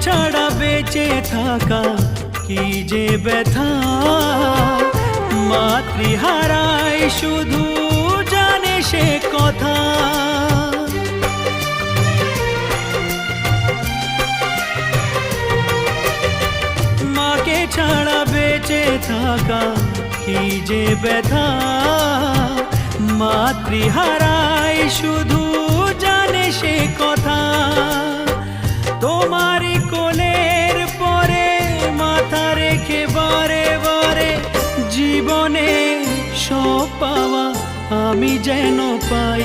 ছাড়া বেঁচে থাকা কি যে ব্যথা, মাতৃহারায় শুধু জানে সে কথা। মাকে ছাড়া বেঁচে থাকা কি যে ব্যথা, মাতৃহারায় শুধু জানে সে কথা। তোমারই কোলের পরে মাথা রেখে বারে বারে জীবনে সব পাওয়া আমি যেন পাই।